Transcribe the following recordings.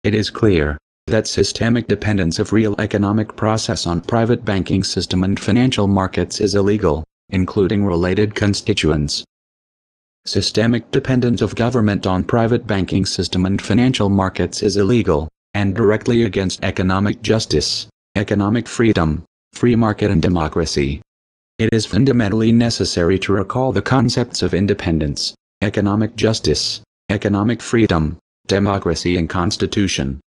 It is clear that systemic dependence of real economic process on private banking system and financial markets is illegal, including related constituents. Systemic dependence of government on private banking system and financial markets is illegal, and directly against economic justice, economic freedom, free market and democracy. It is fundamentally necessary to recall the concepts of independence, economic justice, economic freedom, democracy and constitution.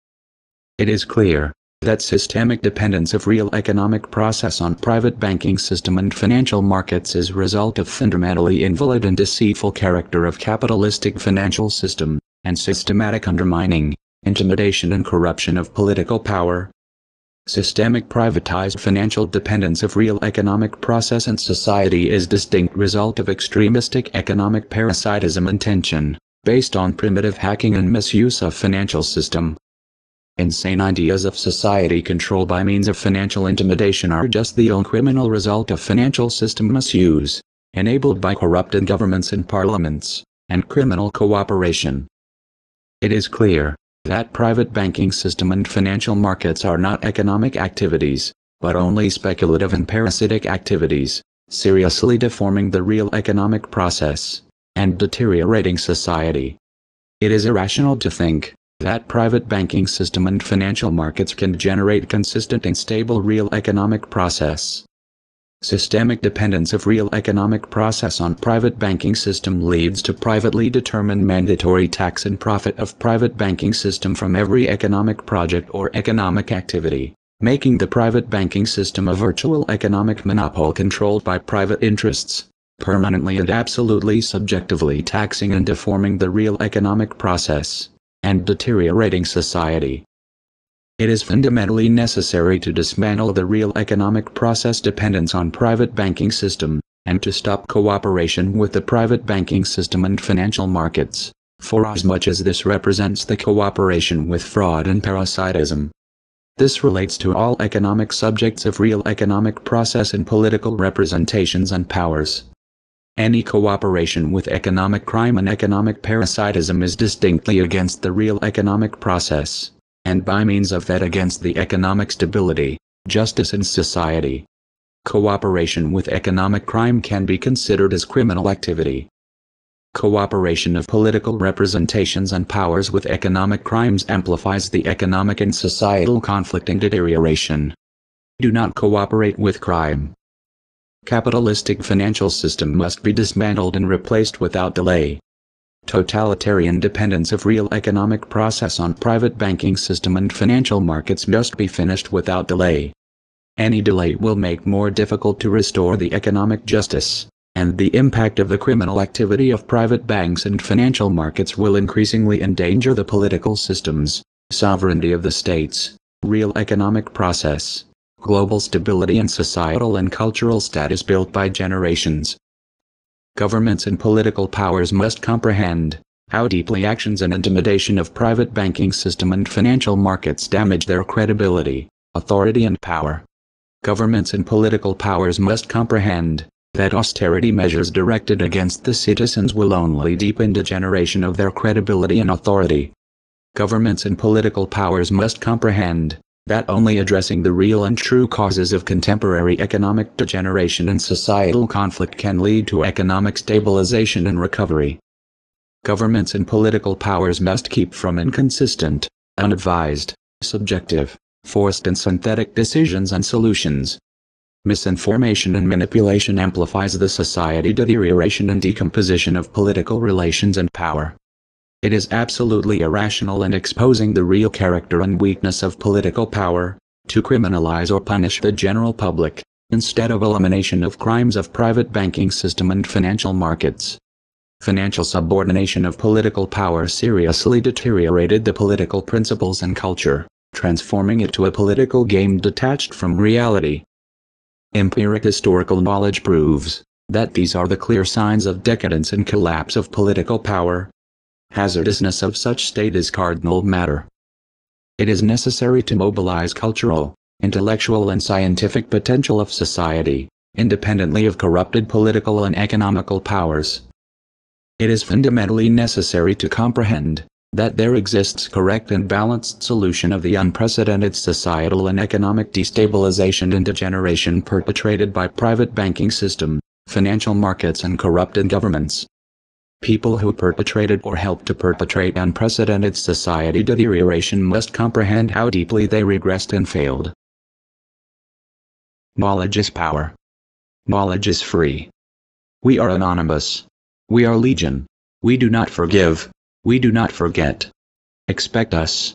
It is clear that systemic dependence of real economic process on private banking system and financial markets is a result of fundamentally invalid and deceitful character of capitalistic financial system, and systematic undermining, intimidation and corruption of political power. Systemic privatized financial dependence of real economic process and society is distinct result of extremistic economic parasitism intention, based on primitive hacking and misuse of financial system. Insane ideas of society control by means of financial intimidation are just the criminal result of financial system misuse, enabled by corrupted governments and parliaments, and criminal cooperation. It is clear that private banking system and financial markets are not economic activities, but only speculative and parasitic activities, seriously deforming the real economic process, and deteriorating society. It is irrational to think that private banking system and financial markets can generate consistent and stable real economic process. Systemic dependence of real economic process on private banking system leads to privately determined mandatory tax and profit of private banking system from every economic project or economic activity, making the private banking system a virtual economic monopoly controlled by private interests, permanently and absolutely subjectively taxing and deforming the real economic process, and deteriorating society. It is fundamentally necessary to dismantle the real economic process dependence on private banking system, and to stop cooperation with the private banking system and financial markets, for as much as this represents the cooperation with fraud and parasitism. This relates to all economic subjects of real economic process and political representations and powers. Any cooperation with economic crime and economic parasitism is distinctly against the real economic process, and by means of that against the economic stability, justice in society. Cooperation with economic crime can be considered as criminal activity. Cooperation of political representations and powers with economic crimes amplifies the economic and societal conflict and deterioration. Do not cooperate with crime. Capitalistic financial system must be dismantled and replaced without delay. Totalitarian dependence of real economic process on private banking system and financial markets must be finished without delay. Any delay will make more difficult to restore the economic justice, and the impact of the criminal activity of private banks and financial markets will increasingly endanger the political systems, sovereignty of the states, real economic process, global stability and societal and cultural status built by generations. Governments and political powers must comprehend how deeply actions and intimidation of private banking system and financial markets damage their credibility, authority and power. Governments and political powers must comprehend that austerity measures directed against the citizens will only deepen degeneration of their credibility and authority. Governments and political powers must comprehend that only addressing the real and true causes of contemporary economic degeneration and societal conflict can lead to economic stabilization and recovery. Governments and political powers must keep from inconsistent, unadvised, subjective, forced and synthetic decisions and solutions. Misinformation and manipulation amplifies the society deterioration and decomposition of political relations and power. It is absolutely irrational and exposing the real character and weakness of political power, to criminalize or punish the general public, instead of elimination of crimes of private banking system and financial markets. Financial subordination of political power seriously deteriorated the political principles and culture, transforming it to a political game detached from reality. Empiric historical knowledge proves that these are the clear signs of decadence and collapse of political power. Hazardousness of such state is cardinal matter. It is necessary to mobilize cultural, intellectual and scientific potential of society, independently of corrupted political and economical powers. It is fundamentally necessary to comprehend that there exists correct and balanced solution of the unprecedented societal and economic destabilization and degeneration perpetrated by private banking system, financial markets and corrupted governments. People who perpetrated or helped to perpetrate unprecedented society deterioration must comprehend how deeply they regressed and failed. Knowledge is power. Knowledge is free. We are anonymous. We are legion. We do not forgive. We do not forget. Expect us.